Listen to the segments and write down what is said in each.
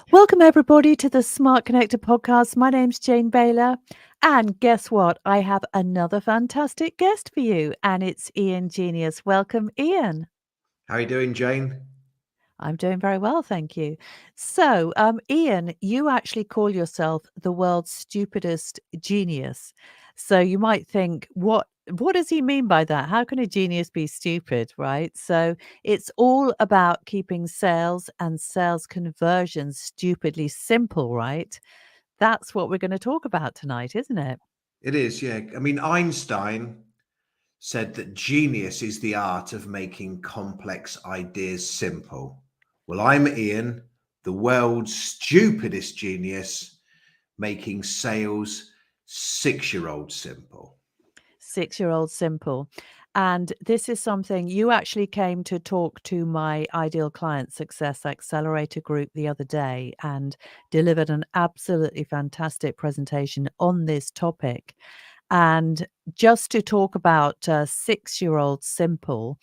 Welcome, everybody, to the Smart Connector podcast. My name's Jane Baylor. And guess what? I have another fantastic guest for you, and it's Ian Genius. Welcome, Ian. How are you doing, Jane? I'm doing very well, thank you. So, Ian, you actually call yourself the world's stupidest genius. So you might think, what does he mean by that? How can a genius be stupid, right? So it's all about keeping sales and sales conversions stupidly simple, right? That's what we're going to talk about tonight, isn't it? It is, yeah. I mean, Einstein said that genius is the art of making complex ideas simple. Well, I'm Ian, the world's stupidest genius, making sales 6-year-old simple. 6-year-old simple. And this is something you actually came to talk to my Ideal Client Success Accelerator group the other day and delivered an absolutely fantastic presentation on this topic. And just to talk about 6-year-old simple,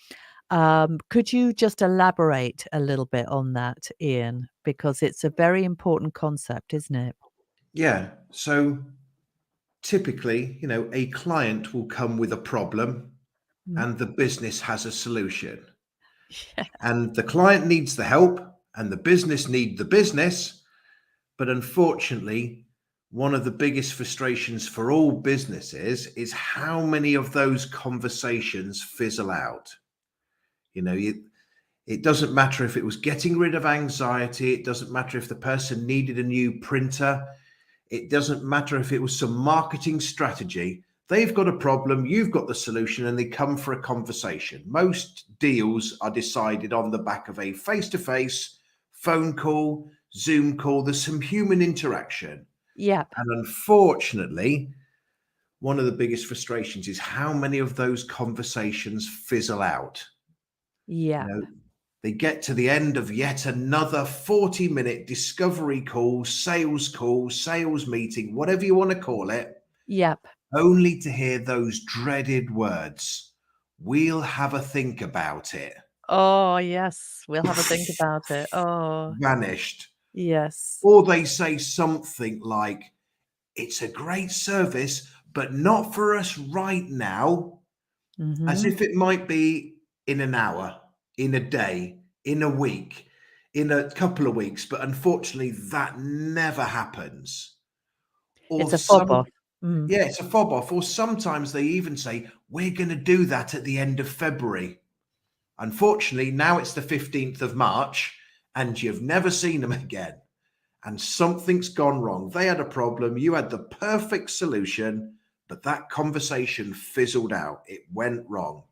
could you just elaborate a little bit on that, Ian? Because it's a very important concept, isn't it? Yeah. So typically, a client will come with a problem Mm. and the business has a solution. Yeah. And the client needs the help and the business need the business. But unfortunately, one of the biggest frustrations for all businesses is how many of those conversations fizzle out. You know, you, it doesn't matter if it was getting rid of anxiety. It doesn't matter if the person needed a new printer. It doesn't matter if it was some marketing strategy. They've got a problem, you've got the solution, and they come for a conversation. Most deals are decided on the back of a face-to-face phone call, Zoom call. There's some human interaction. Yep. And unfortunately, one of the biggest frustrations is how many of those conversations fizzle out. You Yep. know, they get to the end of yet another 40-minute discovery call, sales meeting, whatever you want to call it, Yep. only to hear those dreaded words. We'll have a think about it. Oh, yes. We'll have a think about it. Oh, Vanished. yes. Or they say something like, it's a great service, but not for us right now, as Mhm. if it might be in an hour, in a day, in a week, in a couple of weeks. But unfortunately, that never happens. Or It's a fob off. Mm. yeah, it's a fob off. Or sometimes they even say, we're going to do that at the end of February. Unfortunately, now it's the 15th of March and you've never seen them again. And something's gone wrong. They had a problem. You had the perfect solution, but that conversation fizzled out. It went wrong.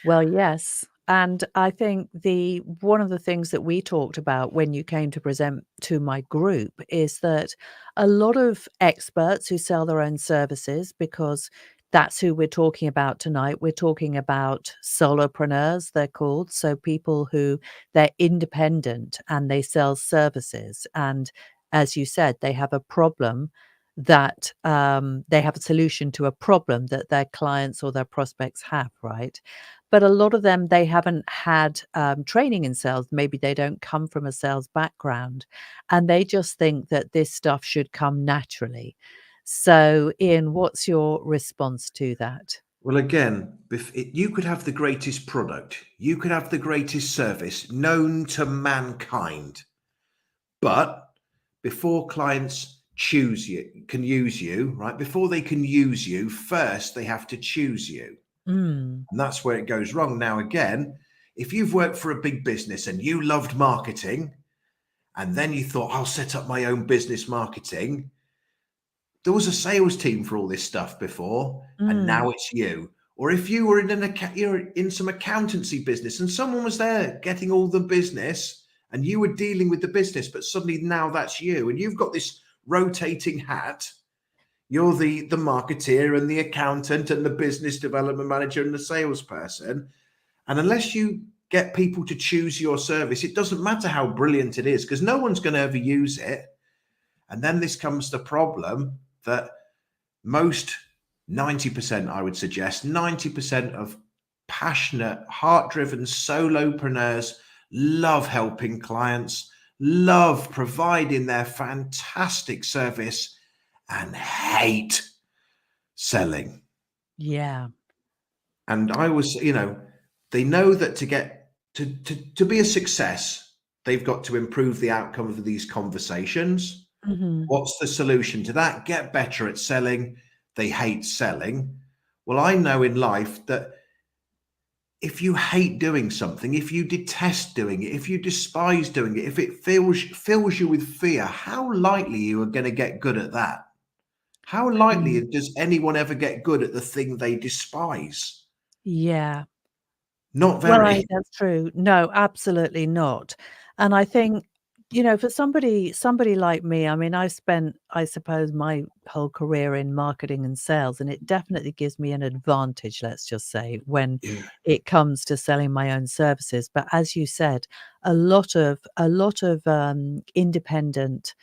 Well, yes. And I think the one of the things that we talked about when you came to present to my group is that a lot of experts who sell their own services, because that's who we're talking about tonight. We're talking about solopreneurs, they're called. So people who they're independent and they sell services. And as you said, they have a problem that they have a solution to a problem that their clients or their prospects have, right? But a lot of them, they haven't had, training in sales. Maybe they don't come from a sales background, and they just think that this stuff should come naturally. So, Ian, what's your response to that? Well, again, you could have the greatest product, you could have the greatest service known to mankind, but before clients can use you, right? Before they can use you, first they have to choose you. Mm. And that's where it goes wrong. Now, again, if you've worked for a big business and you loved marketing, and then you thought, I'll set up my own business marketing, there was a sales team for all this stuff before, and Mm. now it's you. Or if you were you're in some accountancy business and someone was there getting all the business and you were dealing with the business, but suddenly now that's you and you've got this rotating hat. You're the marketeer and the accountant and the business development manager and the salesperson. And unless you get people to choose your service, it doesn't matter how brilliant it is because no one's going to ever use it. And then this comes the problem that most 90%, I would suggest, 90% of passionate, heart driven solopreneurs love helping clients, love providing their fantastic service and hate selling. Yeah. And I was, they know that to get to be a success, they've got to improve the outcome of these conversations. Mhm. What's the solution to that? Get better at selling. They hate selling. Well, I know in life that if you hate doing something, if you detest doing it, if you despise doing it, if it fills you with fear, how likely you are going to get good at that? How likely Mm. does anyone ever get good at the thing they despise? Yeah. Not Well, very. that's true. No, absolutely not. And I think, for somebody like me, I mean, I spent, I suppose, my whole career in marketing and sales, and it definitely gives me an advantage, let's just say, when Yeah, it comes to selling my own services. But as you said, a lot of independent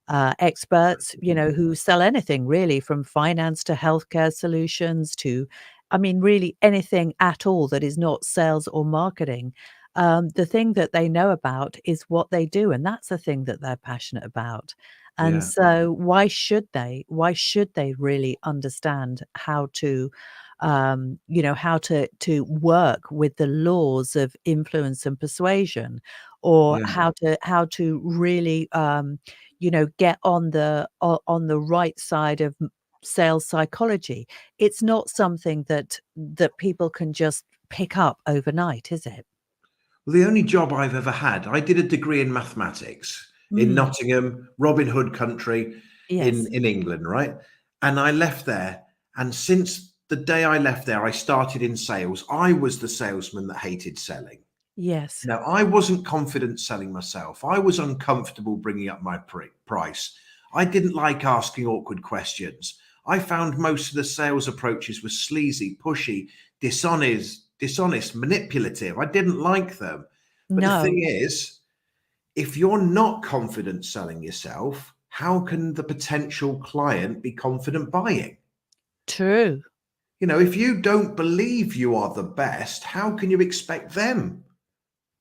experts, who sell anything really from finance to healthcare solutions to, I mean, really anything at all that is not sales or marketing. The thing that they know about is what they do, and that's the thing that they're passionate about. And yeah, so, why should they? Why should they really understand how to, how to work with the laws of influence and persuasion, or yeah. how to really, get on the right side of sales psychology. It's not something that people can just pick up overnight, is it? Well, the only job I've ever had, I did a degree in mathematics in Mm, Nottingham, Robin Hood country yes, in England, right? And I left there. And since the day I left there, I started in sales. I was the salesman that hated selling. yes. Now, I wasn't confident selling myself. I was uncomfortable bringing up my price. I didn't like asking awkward questions. I found most of the sales approaches were sleazy, pushy, dishonest, manipulative. I didn't like them. But the thing No, is, if you're not confident selling yourself, how can the potential client be confident buying? true. If you don't believe you are the best, how can you expect them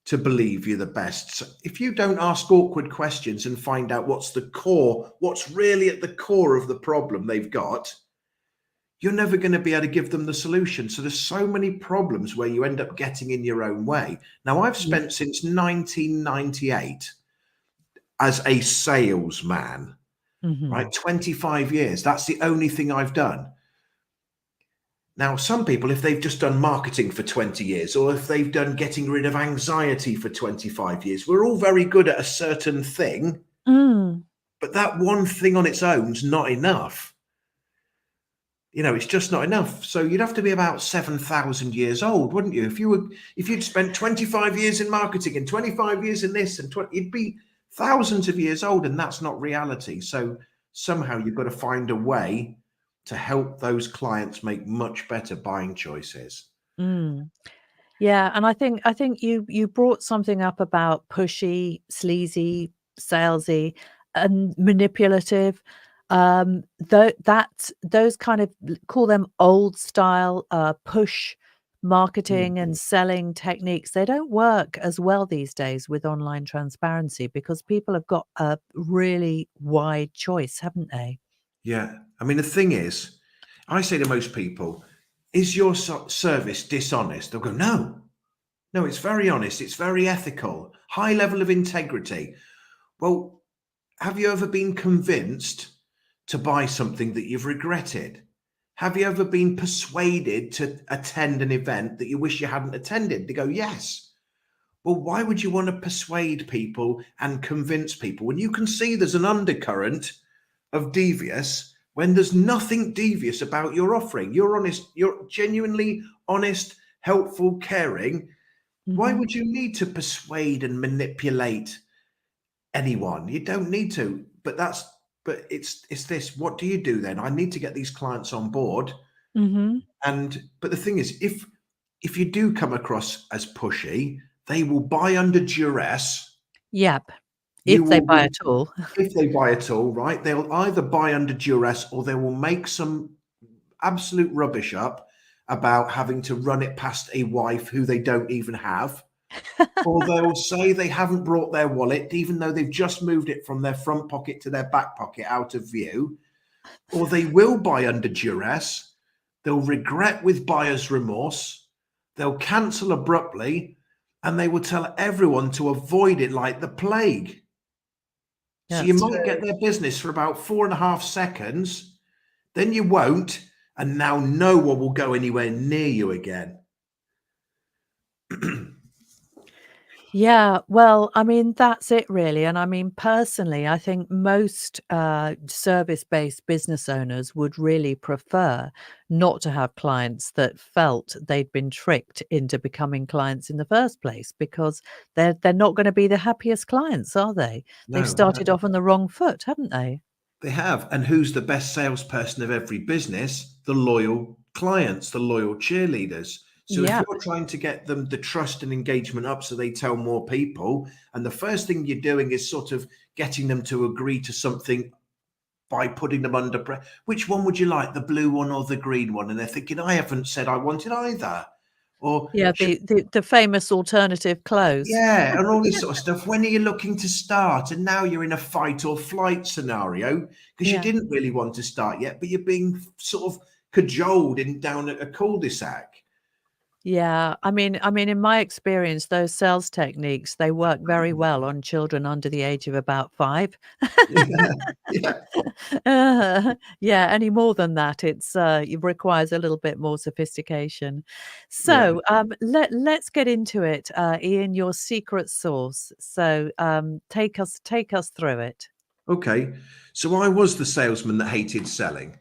to believe you're the best? So if you don't ask awkward questions and find out what's really at the core of the problem they've got, you're never going to be able to give them the solution. So there's so many problems where you end up getting in your own way. Now, I've Ye spent since 1998 as a salesman, Mhm. right? 25 years. That's the only thing I've done. Now, some people, if they've just done marketing for 20 years, or if they've done getting rid of anxiety for 25 years, we're all very good at a certain thing, Mm, but that one thing on its own's not enough. It's just not enough. So you'd have to be about 7,000 years old, wouldn't you? If you'd spent 25 years in marketing and 25 years in this and 20, you'd be thousands of years old, and that's not reality. So somehow you've got to find a way to help those clients make much better buying choices. mm. Yeah, and I think you brought something up about pushy, sleazy, salesy, and manipulative. Those kind of call them old style push Mm. marketing and selling techniques. They don't work as well these days with online transparency because people have got a really wide choice, haven't they? Yeah. I mean, the thing is, I say to most people, is your service dishonest? They'll go, no, no, it's very honest. It's very ethical, high level of integrity. Well, have you ever been convinced to buy something that you've regretted? Have you ever been persuaded to attend an event that you wish you hadn't attended? They go, yes. Well, why would you want to persuade people and convince people when you can see there's an undercurrent of devious when there's nothing devious about your offering? You're honest, you're genuinely honest, helpful, caring. Why Mhm. would you need to persuade and manipulate anyone? You don't need to. But it's this. What do you do then? I need to get these clients on board. Mhm. And but the thing is, if you do come across as pushy, they will buy under duress. Yep. You If they will buy be, at all. if they buy at all, right? They'll either buy under duress or they will make some absolute rubbish up about having to run it past a wife who they don't even have. Or they'll say they haven't brought their wallet, even though they've just moved it from their front pocket to their back pocket out of view. Or they will buy under duress. They'll regret with buyer's remorse. They'll cancel abruptly, and they will tell everyone to avoid it like the plague. So you That's might true. get their business for about 4.5 seconds, then you won't, and now no one will go anywhere near you again. Yeah, well, I mean, that's it really. And I mean, personally, I think most service-based business owners would really prefer not to have clients that felt they'd been tricked into becoming clients in the first place, because they're not going to be the happiest clients, are they? They've No, started no. off on the wrong foot, haven't they? They have. And who's the best salesperson of every business? The loyal clients, the loyal cheerleaders. So if Yeah. you're trying to get them the trust and engagement up so they tell more people, and the first thing you're doing is sort of getting them to agree to something by putting them under pressure. Which one would you like, the blue one or the green one? And they're thinking, I haven't said I wanted either. Or Yeah, the famous alternative close. yeah, and all this sort of stuff. When are you looking to start? And now you're in a fight or flight scenario because you Yeah. didn't really want to start yet, but you're being sort of cajoled in down a cul-de-sac. Yeah, I mean, in my experience, those sales techniques, they work very well on children under the age of about 5. Yeah, yeah, Yeah, any more than that, it requires a little bit more sophistication. yeah. So, let's get into it, Ian, your secret sauce. So, take us through it. Okay. So I was the salesman that hated selling.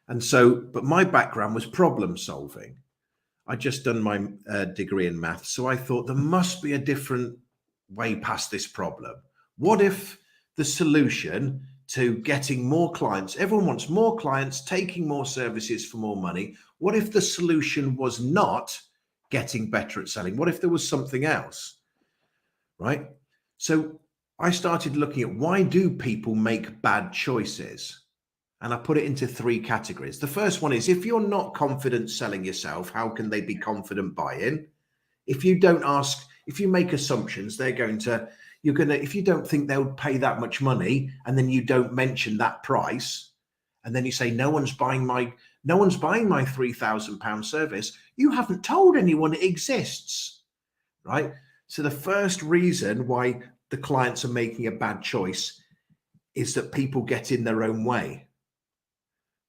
And so, but my background was problem solving. I just done my degree in maths, so I thought there must be a different way past this problem. What if the solution to getting more clients, everyone wants more clients, taking more services for more money. What if the solution was not getting better at selling? What if there was something else? Right? So I started looking at why do people make bad choices? And I put it into 3 categories. The first one is if you're not confident selling yourself, how can they be confident buying? If you don't ask, if you make assumptions, if you don't think they'll pay that much money, and then you don't mention that price, and then you say, no one's buying my £3,000 service, you haven't told anyone it exists, right? So the first reason why the clients are making a bad choice is that people get in their own way,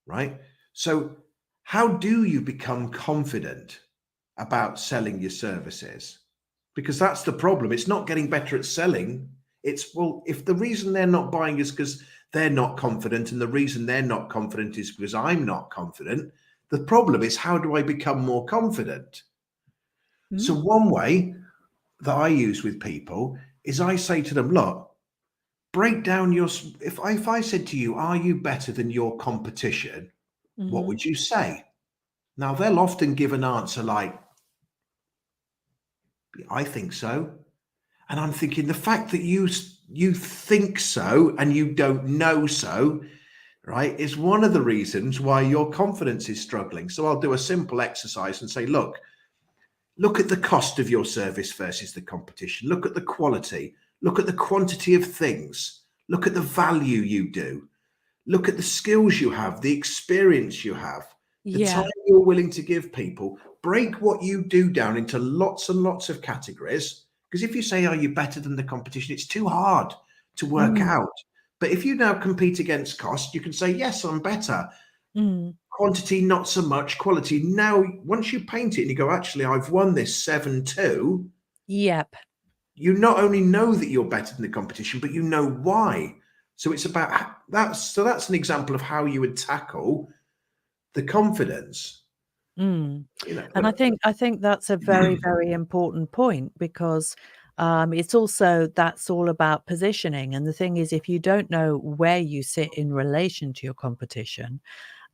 right? So, how do you become confident about selling your services? Because that's the problem. It's not getting better at selling. It's, well, if the reason they're not buying is because they're not confident, and the reason they're not confident is because I'm not confident, the problem is, how do I become more confident? So, Mm, one way that I use with people is I say to them, look, break down if I said to you, are you better than your competition? What mhm. would you say? Now, they'll often give an answer like, I think so. And I'm thinking the fact that you think so and you don't know so, right, is one of the reasons why your confidence is struggling. So I'll do a simple exercise and say, look at the cost of your service versus the competition. Look at the quality. Look at the quantity of things. Look at the value you do. Look at the skills you have, the experience you have, the time Yeah. you're willing to give people. Break what you do down into lots and lots of categories. Because if you say, are you better than the competition? It's too hard to work Mm, out. But if you now compete against cost, you can say, yes, I'm better. mm. Quantity, not so much. Quality. Now, once you paint it and you go, actually, I've won this 7-2, Yep. you not only know that you're better than the competition, but you know why. So it's about that's an example of how you would tackle the confidence, Mm. And I but think I think that's a very, very important point, because it's also that's all about positioning. And the thing is, if you don't know where you sit in relation to your competition,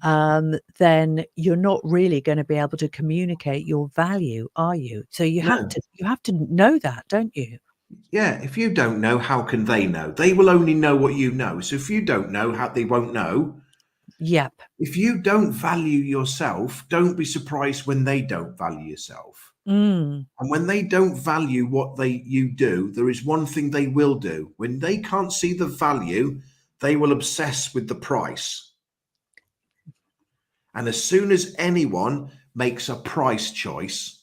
then you're not really going to be able to communicate your value, are you? So no. you have to know that, don't you? Yeah, if you don't know, how can they know? They will only know what you know. So if you don't know, how they won't know. Yep. If you don't value yourself, don't be surprised when they don't value yourself. Mm. And when they don't value what you do, there is one thing they will do. When they can't see the value, they will obsess with the price. And as soon as anyone makes a price choice,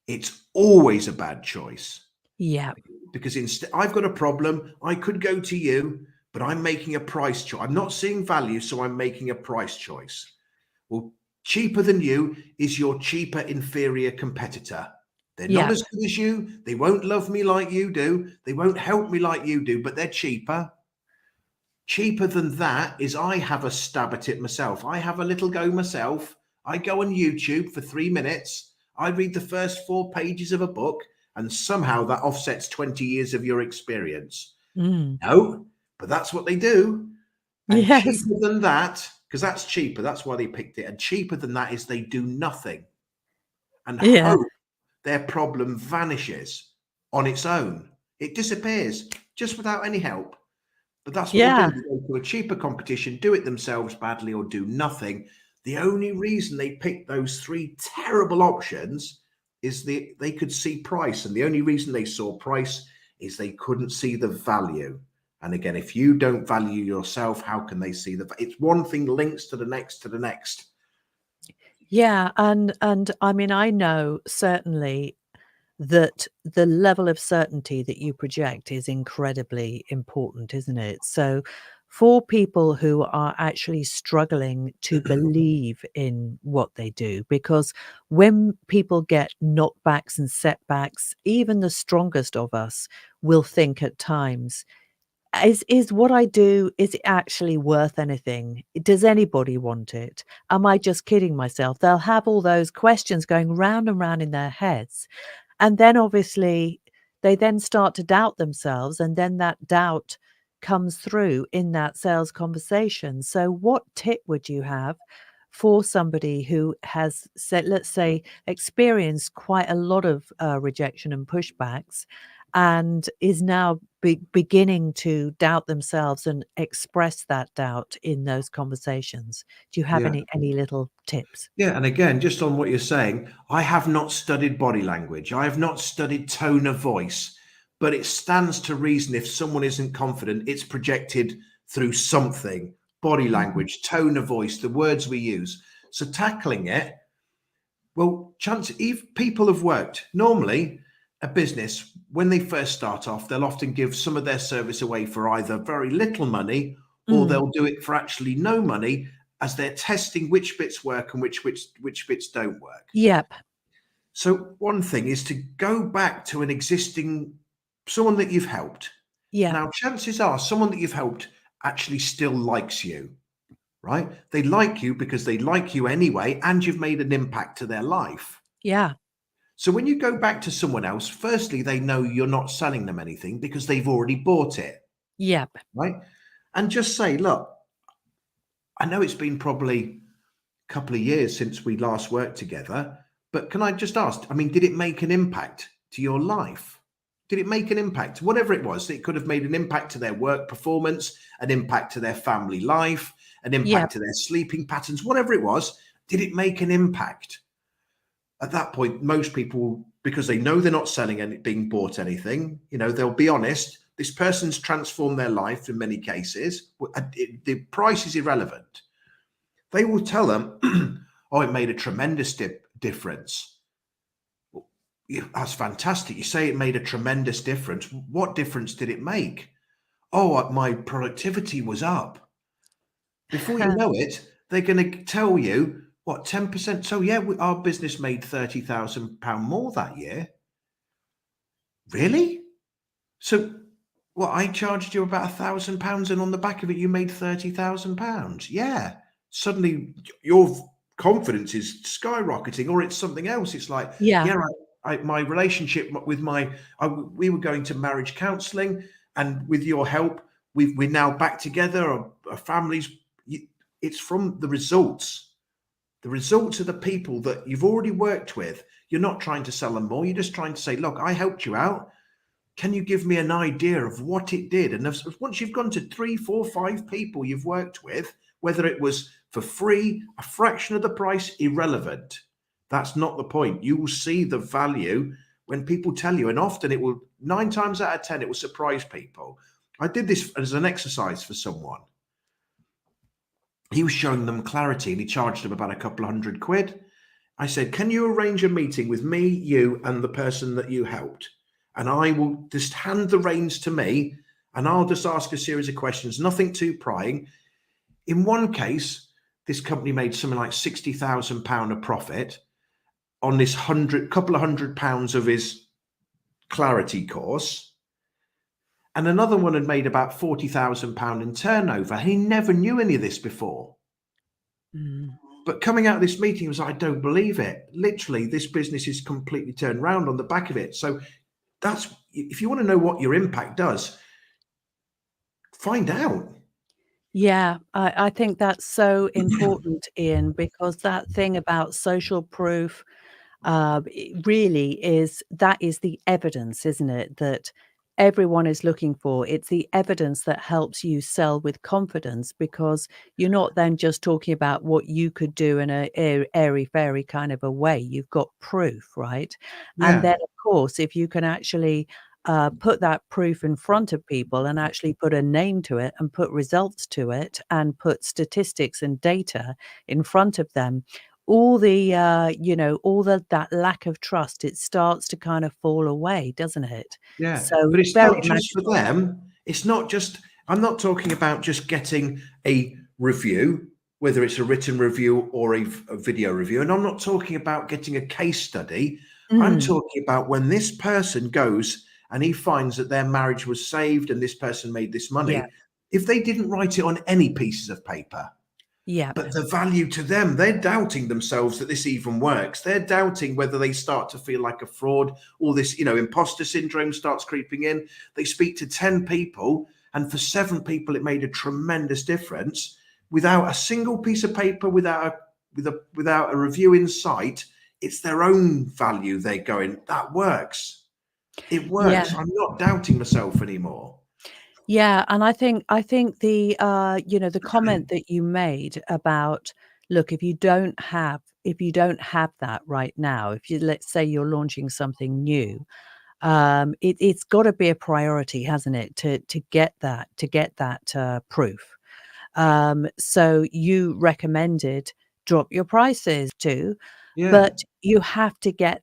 it's always a bad choice. Yeah. Because instead, I've got a problem. I could go to you, but I'm making a price choice. I'm not seeing value, so I'm making a price choice. Well, cheaper than you is your cheaper, inferior competitor. They're not Yeah. as good as you. They won't love me like you do. They won't help me like you do, but they're cheaper. Cheaper than that is I have a stab at it myself. I have a little go myself. I go on YouTube for 3 minutes. I read the first 4 pages of a book, and somehow that offsets 20 years of your experience. Mm. No, but that's what they do. And Yes. cheaper than that, because that's cheaper, that's why they picked it. And cheaper than that is they do nothing and Yeah. hope their problem vanishes on its own. It disappears just without any help. But that's what they do. Yeah. They go to a cheaper competition, do it themselves badly, or do nothing. The only reason they picked those three terrible options is they could see price. And the only reason they saw price is they couldn't see the value. And again, if you don't value yourself, how can they see it's one thing links to the next to the next. Yeah, and I mean, I know certainly that the level of certainty that you project is incredibly important, isn't it? So, for people who are actually struggling to believe in what they do, because when people get knockbacks and setbacks, even the strongest of us will think at times, is what I do, is it actually worth anything? Does anybody want it? Am I just kidding myself? They'll have all those questions going round and round in their heads. And then obviously they then start to doubt themselves, and then that doubt comes through in that sales conversation. So what tip would you have for somebody who has said, let's say, experienced quite a lot of rejection and pushbacks, and is now beginning to doubt themselves and express that doubt in those conversations? Do you have Yeah. any little tips? Yeah, and again, just on what you're saying, I have not studied body language. I have not studied tone of voice, but it stands to reason if someone isn't confident, it's projected through something, body Mhm. language, tone of voice, the words we use. So tackling it, well, if people have worked, normally a business, when they first start off, they'll often give some of their service away for either very little money or Mm. they'll do it for actually no money as they're testing which bits work and which bits don't work. Yep. So one thing is to go back to an existing someone that you've helped. Yep. Now, chances are someone that you've helped actually still likes you, right? They like you because they like you anyway, and you've made an impact to their life. Yeah. So when you go back to someone else, firstly, they know you're not selling them anything because they've already bought it, Yep. right? And just say, look, I know it's been probably a couple of years since we last worked together, but can I just ask, I mean, did it make an impact to your life? Did it make an impact? Whatever it was, it could have made an impact to their work performance, an impact to their family life, an Yep. impact to their sleeping patterns, whatever it was. Did it make an impact? At that point, most people, because they know they're not selling any, being bought anything, they'll be honest. This person's transformed their life in many cases. The price is irrelevant. They will tell them, oh, it made a tremendous difference. Well, yeah, that's fantastic. You say it made a tremendous difference. What difference did it make? Oh, my productivity was up. Before you know it, they're going to tell you, what, 10%? So, yeah, our business made £30,000 more that year. Really? So, what, I charged you about £1,000 and on the back of it, you made £30,000? Yeah. Suddenly, your confidence is skyrocketing, or it's something else. It's like, Yeah. yeah, my relationship with we were going to marriage counseling, and with your help, we're now back together. Our families, it's from the results. The results are the people that you've already worked with. You're not trying to sell them more. You're just trying to say, look, I helped you out. Can you give me an idea of what it did? And once you've gone to 3, 4, 5 people you've worked with, whether it was for free, a fraction of the price, irrelevant. That's not the point. You will see the value when people tell you, and often it will, 9 times out of 10, it will surprise people. I did this as an exercise for someone. He was showing them clarity and he charged them about a couple of £100. I said, can you arrange a meeting with me, you, and the person that you helped? And I will just hand the reins to me and I'll just ask a series of questions, nothing too prying. In one case, this company made something like £60,000 of profit on this couple of £100 of his clarity course. And another one had made about £40,000 in turnover. He never knew any of this before. Mm. But coming out of this meeting, he was like, I don't believe it. Literally, this business is completely turned around on the back of it. So that's, if you want to know what your impact does, find out. Yeah, I think that's so important, Ian, because that thing about social proof, it really that is the evidence, isn't it, that everyone is looking for. It's the evidence that helps you sell with confidence because you're not then just talking about what you could do in a airy-fairy kind of a way. You've got proof, right? And Yeah, then, of course, if you can actually put that proof in front of people and actually put a name to it and put results to it and put statistics and data in front of them, all the all that lack of trust, it starts to kind of fall away, doesn't it? yeah. So But it's very not just for magical. them. It's not just, I'm not talking about just getting a review, whether it's a written review or a video review. And I'm not talking about getting a case study. I'm Mm, talking about when this person goes and he finds that their marriage was saved and this person made this yeah, money. If they didn't write it on any pieces of paper, yeah, but the value to them, they're doubting themselves that this even works. They're doubting whether they start to feel like a fraud. All this, imposter syndrome starts creeping in. They speak to 10 people, and for 7 people, it made a tremendous difference without a single piece of paper, without a review in sight. It's their own value. They're going, that works. It yeah. works. I'm not doubting myself anymore. Yeah, and I think the comment that you made about, look, if you don't have that right now, if you let's say you're launching something new, it's got to be a priority, hasn't it, to get that proof. So you recommended drop your prices too, Yeah. but you have to get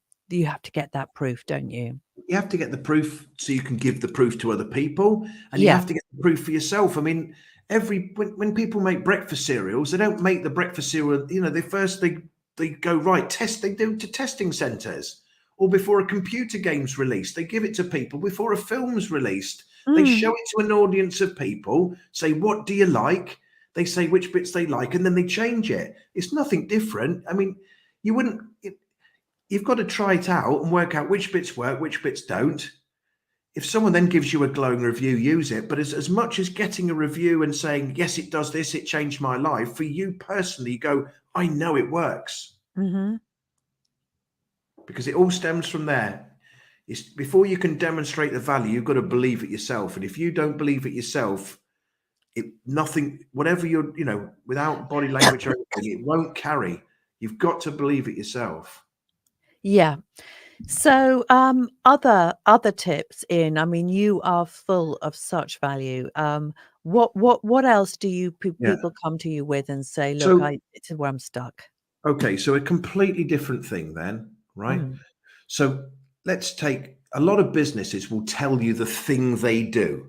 that proof, don't you? You have to get the proof so you can give the proof to other people, and you Yeah. have to get the proof for yourself. I mean, when people make breakfast cereals, they don't make the breakfast cereal, they go, right, they do to testing centers, or before a computer game's released, they give it to people before a film's released. They show Mm, it to an audience of people, say, what do you like? They say which bits they like, and then they change it. It's nothing different. I mean, you wouldn't you've got to try it out and work out which bits work, which bits don't. If someone then gives you a glowing review, use it. But as much as getting a review and saying, yes, it does this, it changed my life, for you personally, you go, I know it works, mhm. because it all stems from there. It's, before you can demonstrate the value, you've got to believe it yourself. And if you don't believe it yourself, nothing, whatever without body language or anything, it won't carry. You've got to believe it yourself. Yeah. So, other tips in, I mean, you are full of such value. What else do Yeah. people come to you with and say, "Look, So, this is where I'm stuck." okay. So a completely different thing then, right? Mm, So let's take, a lot of businesses will tell you the thing they do.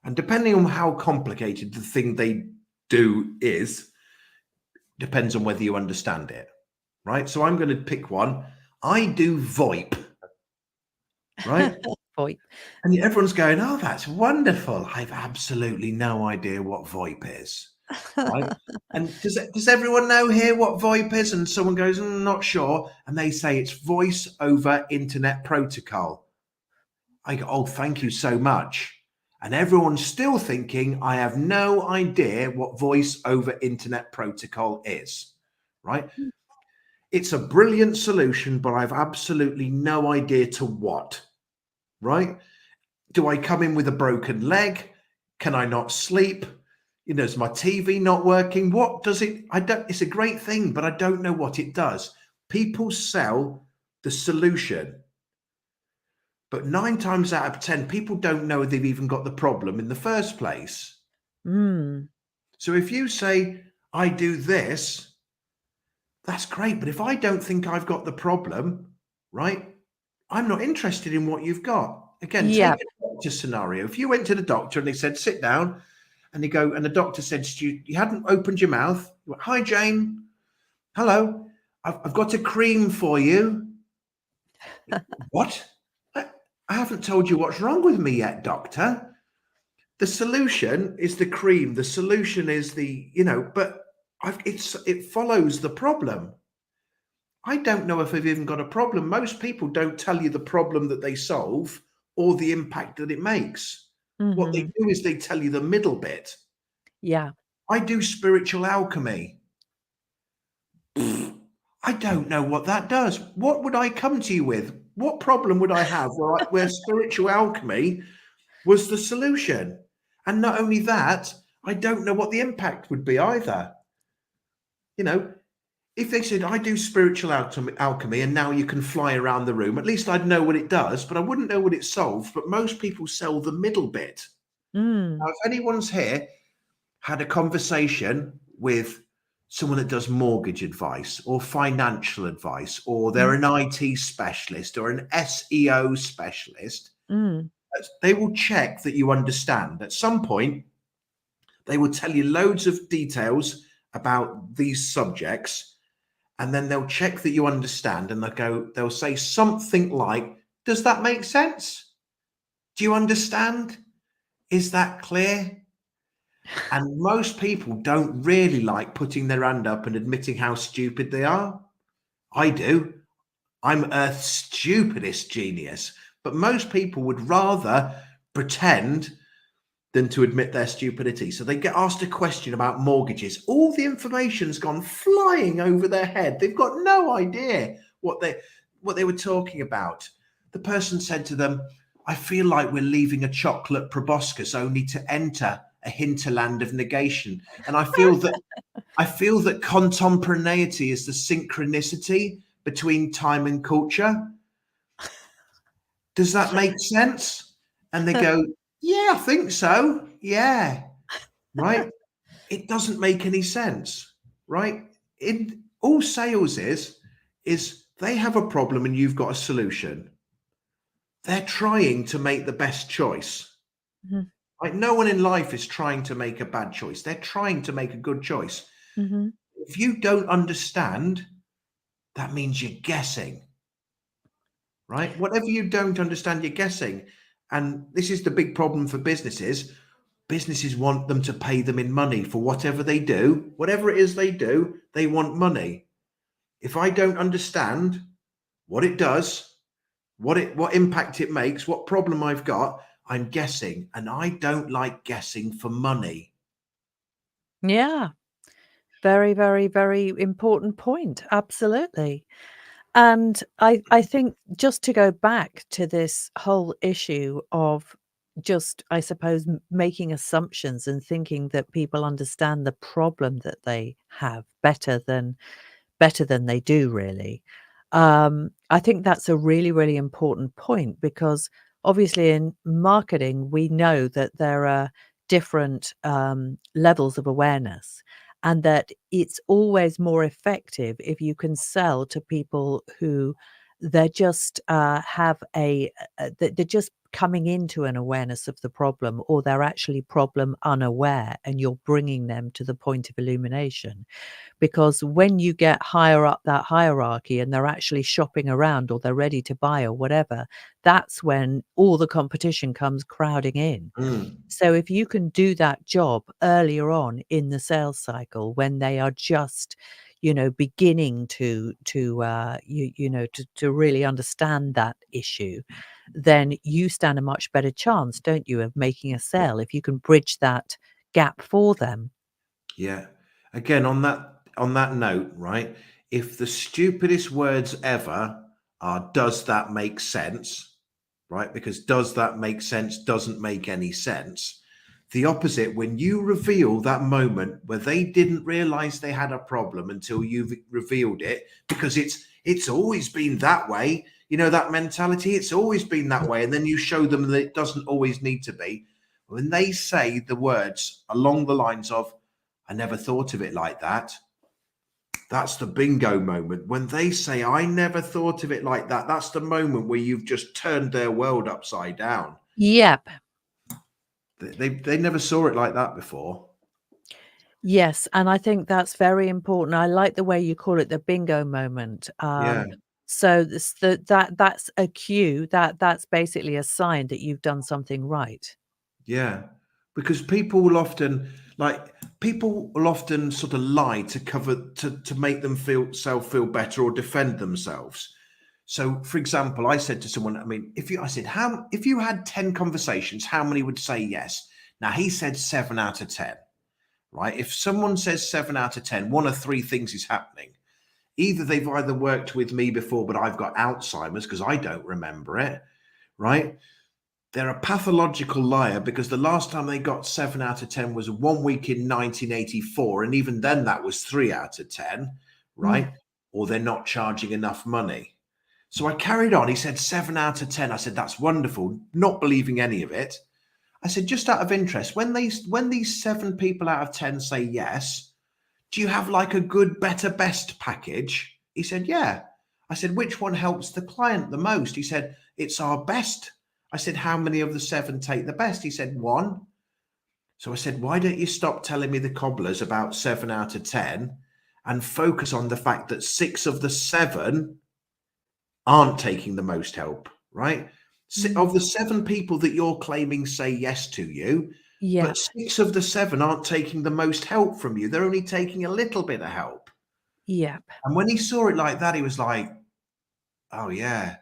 And depending on how complicated the thing they do is, depends on whether you understand it, right? So I'm going to pick one. I do VoIP, right? boy. And everyone's going, oh, that's wonderful. I've absolutely no idea what VoIP is, right? And does everyone know here what VoIP is? And someone goes, not sure. And they say it's voice over internet protocol. I go, oh, thank you so much. And everyone's still thinking, I have no idea what voice over internet protocol is, right? It's a brilliant solution, but I've absolutely no idea to what, right? Do I come in with a broken leg? Can I not sleep? Is my TV not working? What does it? I don't, it's a great thing, but I don't know what it does. People sell the solution, but 9 times out of 10, people don't know they've even got the problem in the first place. Mm. So if you say, I do this, that's great. But if I don't think I've got the problem, right, I'm not interested in what you've got. Again, take Yeah. a doctor scenario. If you went to the doctor and they said, sit down, and they go, and the doctor said to you, you hadn't opened your mouth. You went, hi, Jane. Hello. I've got a cream for you. What? I haven't told you what's wrong with me yet, doctor. The solution is the cream. The solution is the, but it follows the problem. I don't know if I've even got a problem. Most people don't tell you the problem that they solve or the impact that it makes. What they Mhm. do is they tell you the middle bit. Yeah. I do spiritual alchemy. I don't know what that does. What would I come to you with? What problem would I have where spiritual alchemy was the solution? And not only that, I don't know what the impact would be either. You know, if they said, I do spiritual alchemy and now you can fly around the room, at least I'd know what it does, but I wouldn't know what it solves. But most people sell the middle bit. Now, Mm. if anyone's here had a conversation with someone that does mortgage advice or financial advice, or they're Mm. an IT specialist or an SEO specialist, Mm. they will check that you understand. At some point, they will tell you loads of details about these subjects, and then they'll check that you understand, and they'll say something like, does that make sense? Do you understand? Is that clear? And most people don't really like putting their hand up and admitting how stupid they are. I do. I'm Earth's stupidest genius. But most people would rather pretend than to admit their stupidity. So they get asked a question about mortgages. All the information's gone flying over their head. They've got no idea what they were talking about. The person said to them, I feel like we're leaving a chocolate proboscis only to enter a hinterland of negation. And I feel that contemporaneity is the synchronicity between time and culture. Does that make sense? And they go, yeah, I think so. Yeah. Right. It doesn't make any sense. Right. In all sales is they have a problem and you've got a solution. They're trying to make the best choice. Mhm. Right. No one in life is trying to make a bad choice. They're trying to make a good choice. Mhm. If you don't understand, that means you're guessing. Right? Whatever you don't understand, you're guessing. And this is the big problem for businesses. Businesses want them to pay them in money for whatever they do. Whatever it is they do, they want money. If I don't understand what it does, what impact it makes, what problem I've got, I'm guessing. And I don't like guessing for money. Yeah. Very, very, very important point. Absolutely. And I think just to go back to this whole issue of just, I suppose, making assumptions and thinking that people understand the problem that they have better than they do really. I think that's a really, really important point because obviously in marketing, we know that there are different levels of awareness and that it's always more effective if you can sell to people who they're just have they're just coming into an awareness of the problem or they're actually problem unaware and you're bringing them to the point of illumination because when you get higher up that hierarchy and they're actually shopping around or they're ready to buy or whatever, that's when all the competition comes crowding in. Mm, So if you can do that job earlier on in the sales cycle when they are just, beginning to really understand that issue, then you stand a much better chance, don't you, of making a sale if you can bridge that gap for them. yeah. Again, on that note, right? If the stupidest words ever are does that make sense? Right? Because does that make sense doesn't make any sense. The opposite, when you reveal that moment where they didn't realize they had a problem until you've revealed it, because it's it's always been that way. You know, that mentality, it's always been that way. And then you show them that it doesn't always need to be. When they say the words along the lines of, I never thought of it like that, that's the bingo moment. When they say, I never thought of it like that, that's the moment where you've just turned their world upside down. Yep. They never saw it like that before. Yes, and I think that's very important. I like the way you call it the bingo moment. Yeah. So that's a cue, that's basically a sign that you've done something right. Yeah, because people will often sort of lie to cover to make them feel better or defend themselves. So, for example, I said to someone, I mean, I said, how if you had 10 conversations, how many would say yes? Now he said 7 out of 10, right? If someone says 7 out of 10, one of three things is happening. Either worked with me before, but I've got Alzheimer's because I don't remember it, right? They're a pathological liar because the last time they got 7 out of 10 was 1 week in 1984. And even then, that was 3 out of 10, Mm, right? Or they're not charging enough money. So I carried on. He said 7 out of 10. I said, that's wonderful. Not believing any of it. I said, just out of interest, when these 7 people out of 10 say yes, do you have like a good, better, best package? He said, yeah. I said, which one helps the client the most? He said, it's our best. I said, how many of the 7 take the best? He said, one. So I said, why don't you stop telling me the cobblers about 7 out of 10 and focus on the fact that 6 of the 7 aren't taking the most help, right? mm. Of the 7 people that you're claiming say yes to you, but Yep, 6 of the 7 aren't taking the most help from you. They're only taking a little bit of help. yep. And when he saw it like that, he was like, oh, yeah,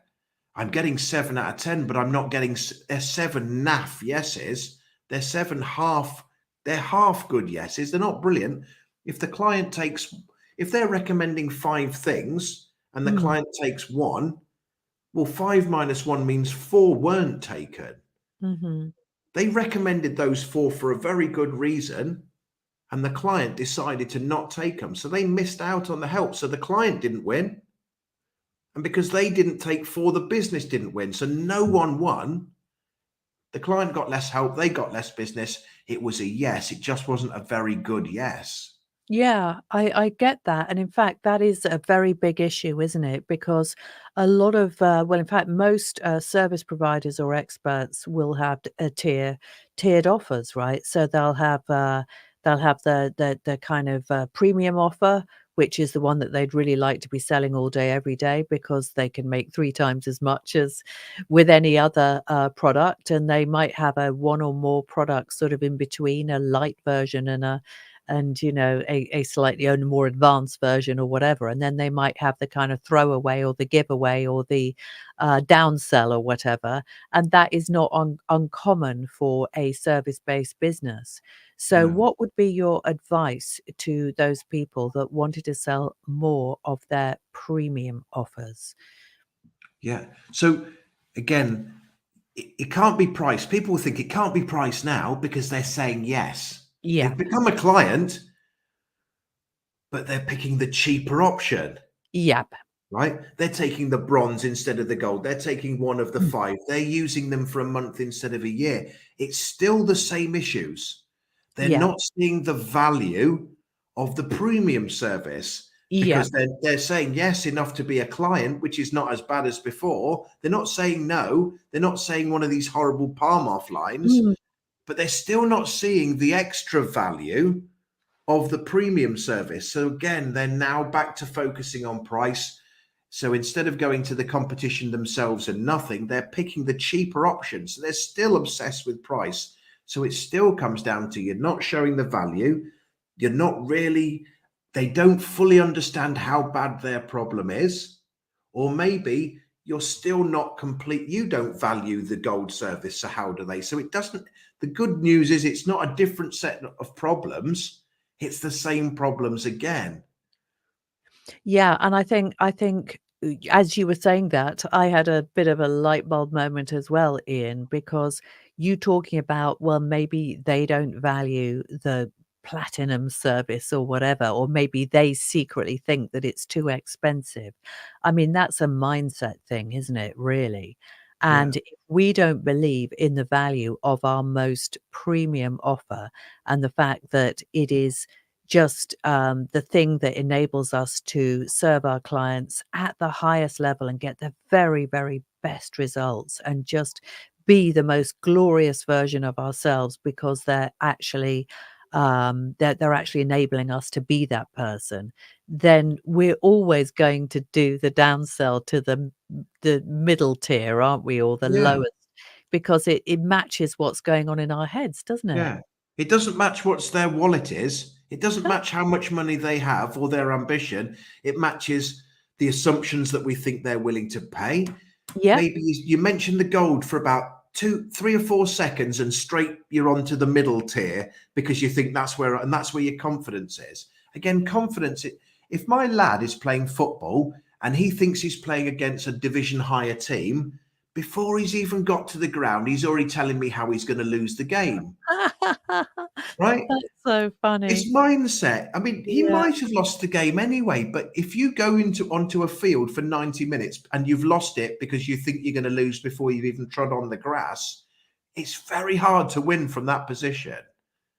I'm getting 7 out of 10, but I'm not getting they're 7 naff yeses. They're 7 half, they're half good yeses. They're not brilliant. If the client takes, if they're recommending 5 things and the Mm, client takes one, well, 5 - 1 means 4 weren't taken. mhm. They recommended those 4 for a very good reason, and the client decided to not take them. So they missed out on the help. So the client didn't win. And because they didn't take 4, the business didn't win. So no one won. The client got less help. They got less business. It was a yes. It just wasn't a very good yes. Yeah, I get that, and in fact, that is a very big issue, isn't it? Because a lot of, well, in fact, most, service providers or experts will have tiered offers, right? So they'll have the kind of, premium offer, which is the one that they'd really like to be selling all day, every day, because they can make 3 times as much as with any other, product, and they might have a 1 or more products sort of in between, a light version and you know a slightly only more advanced version or whatever, and then they might have the kind of throwaway or the giveaway or the downsell or whatever, and that is not uncommon for a service-based business. So No. what would be your advice to those people that wanted to sell more of their premium offers? Yeah. So again, it can't be priced. People think it can't be priced now because they're saying yes. Yeah. They've become a client, but they're picking the cheaper option. Yep. Right? They're taking the bronze instead of the gold. They're taking one of the Mm. 5. They're using them for a month instead of a year. It's still the same issues. They're Yeah. not seeing the value of the premium service Yep. because they're saying yes enough to be a client, which is not as bad as before. They're not saying no. They're not saying one of these horrible palm off lines, Mm. but they're still not seeing the extra value of the premium service. So again, they're now back to focusing on price. So instead of going to the competition themselves and nothing, they're picking the cheaper options. So they're still obsessed with price. So it still comes down to you're not showing the value. You're not really, they don't fully understand how bad their problem is. Or maybe you're still not complete. You don't value the gold service. So how do they? So it doesn't, the good news is it's not a different set of problems. It's the same problems again. Yeah, and I think, as you were saying that, I had a bit of a light bulb moment as well, Ian, because you talking about, well, maybe they don't value the platinum service or whatever, or maybe they secretly think that it's too expensive. I mean, that's a mindset thing, isn't it, really? Yeah. And if we don't believe in the value of our most premium offer and the fact that it is just the thing that enables us to serve our clients at the highest level and get the very, very best results and just be the most glorious version of ourselves because they're actually enabling us to be that person, then we're always going to do the downsell to the middle tier, aren't we? Or the Yeah. lowest, because it matches what's going on in our heads, doesn't it? Yeah. It doesn't match what their wallet is. It doesn't match how much money they have or their ambition. It matches the assumptions that we think they're willing to pay. Yep. Maybe you mentioned the gold for about 3 or 4 seconds, and straight you're onto the middle tier because you think that's where your confidence is. Again, confidence. If my lad is playing football and he thinks he's playing against a division higher team, before he's even got to the ground, he's already telling me how he's going to lose the game. Right? That's so It's funny. mindset. I mean, he Yeah. might have lost the game anyway, but if you go into onto a field for 90 minutes and you've lost it because you think you're going to lose before you've even trod on the grass, it's very hard to win from that position.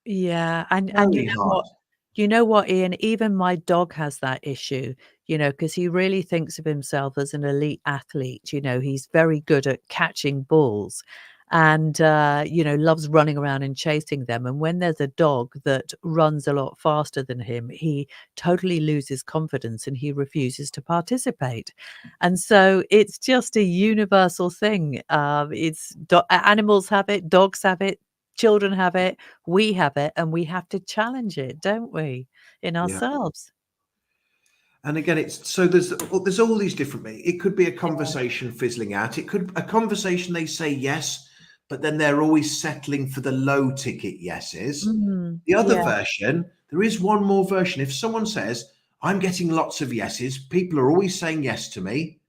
Yeah, and you Very know hard. what? You know what, Ian? Even my dog has that issue, because he really thinks of himself as an elite athlete. He's very good at catching balls and, loves running around and chasing them. And when there's a dog that runs a lot faster than him, he totally loses confidence and he refuses to participate. And so it's just a universal thing. Animals have it, dogs have it, children have it, we have it, and we have to challenge it, don't we, in Yeah. ourselves? And again, there's all these different. It could be a Yeah. conversation fizzling out. It could a conversation they say yes, but then they're always settling for the low ticket yeses. The other Yeah. version, there is one more version. If someone says, "I'm getting lots of yeses," people are always saying yes to me.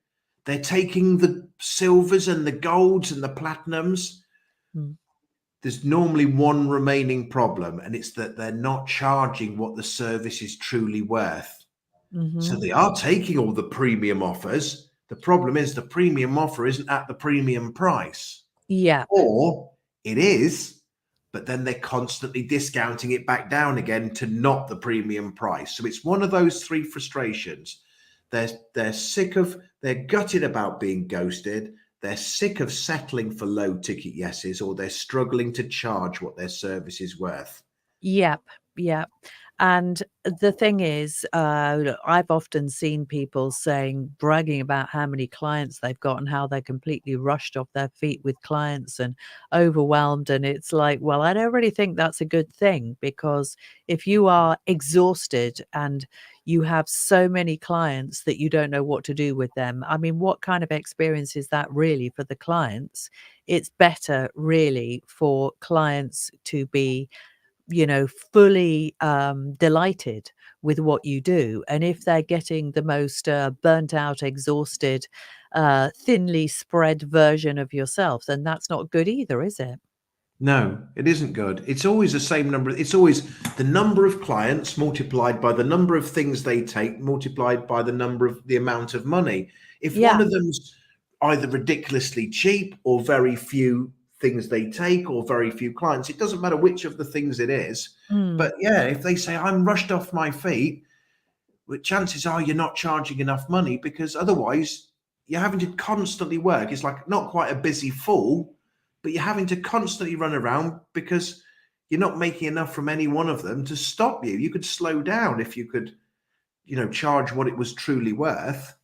They're taking the silvers and the golds and the platinums. Mm. There's normally one remaining problem, and it's that they're not charging what the service is truly worth. So Mhm. they are taking all the premium offers. The problem is the premium offer isn't at the premium price, Yep. or it is, but then they're constantly discounting it back down again to not the premium price. So it's one of those three frustrations. They're gutted about being ghosted. They're sick of settling for low ticket yeses, or they're struggling to charge what their service is worth. Yep, yep. And the thing is, I've often seen people bragging about how many clients they've got and how they're completely rushed off their feet with clients and overwhelmed. And it's like, well, I don't really think that's a good thing because if you are exhausted and you have so many clients that you don't know what to do with them, I mean, what kind of experience is that really for the clients? It's better really for clients to be fully delighted with what you do. And if they're getting the most burnt out, exhausted, thinly spread version of yourself, then that's not good either, is it? No, it isn't good. It's always the same number. It's always the number of clients multiplied by the number of things they take, multiplied by the amount of money. If one Yeah. of them's either ridiculously cheap or very few things they take or very few clients, it doesn't matter which of the things it is. Mm. But yeah, if they say, "I'm rushed off my feet," well, chances are you're not charging enough money, because otherwise you're having to constantly work. It's like not quite a busy fool, but you're having to constantly run around because you're not making enough from any one of them to stop you. You could slow down if you could, charge what it was truly worth.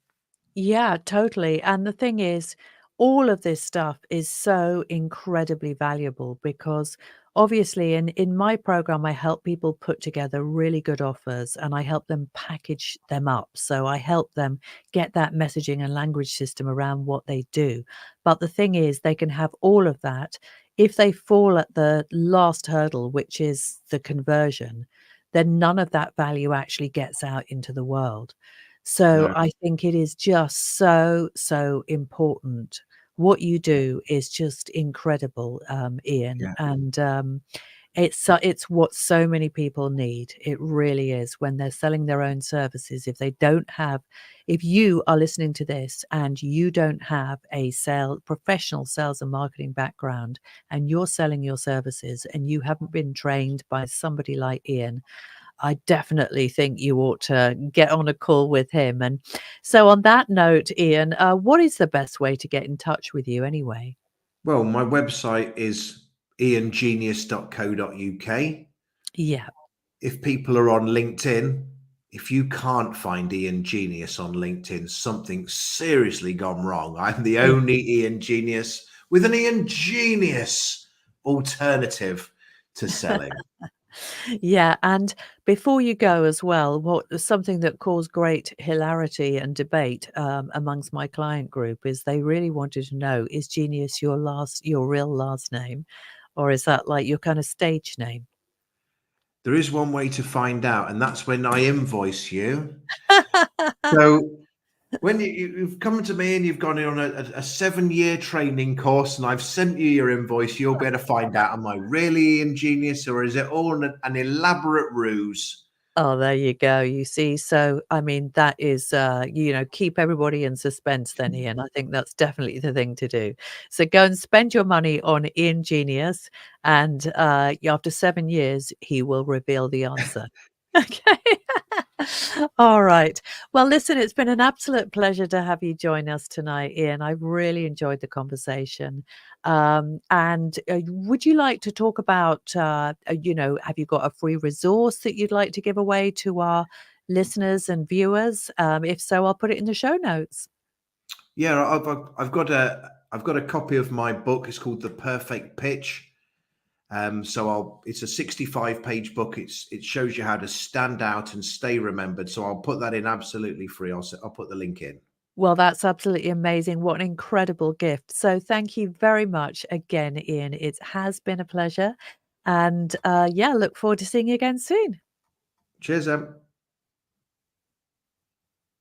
Yeah, totally. And the thing is, all of this stuff is so incredibly valuable because obviously in my program, I help people put together really good offers and I help them package them up. So I help them get that messaging and language system around what they do. But the thing is, they can have all of that. If they fall at the last hurdle, which is the conversion, then none of that value actually gets out into the world. So No, I think it is just so, so important. What you do is just incredible, Ian, yeah, and, It's what so many people need. It really is when they're selling their own services. If you are listening to this and you don't have a professional sales and marketing background, and you're selling your services and you haven't been trained by somebody like Ian, I definitely think you ought to get on a call with him. And so on that note, Ian, what is the best way to get in touch with you anyway? Well, my website is iangenius.co.uk. Yeah. If people are on LinkedIn, if you can't find Ian Genius on LinkedIn, something's seriously gone wrong. I'm the Yeah. only Ian Genius with an Ian Genius alternative to selling. Yeah, and before you go as well, something that caused great hilarity and debate, amongst my client group is they really wanted to know, is Genius your real last name, or is that like your kind of stage name? There is one way to find out, and that's when I invoice you. So when you've come to me and you've gone on a 7-year training course and I've sent you your invoice, you'll be able to find out, am I really ingenious or is it all an elaborate ruse? Oh, there you go. You see, so I mean, that is, keep everybody in suspense then, Ian. I think that's definitely the thing to do. So go and spend your money on Ian Genius, and after 7 years, he will reveal the answer. Okay. All right. Well, listen, it's been an absolute pleasure to have you join us tonight, Ian. I really enjoyed the conversation. And would you like to talk about, have you got a free resource that you'd like to give away to our listeners and viewers? If so, I'll put it in the show notes. Yeah, I've got a copy of my book. It's called The Perfect Pitch. It's a 65-page book. It shows you how to stand out and stay remembered. So I'll put that in absolutely free. I'll put the link in. Well, that's absolutely amazing. What an incredible gift. So thank you very much again, Ian. It has been a pleasure. And yeah, look forward to seeing you again soon. Cheers, Em.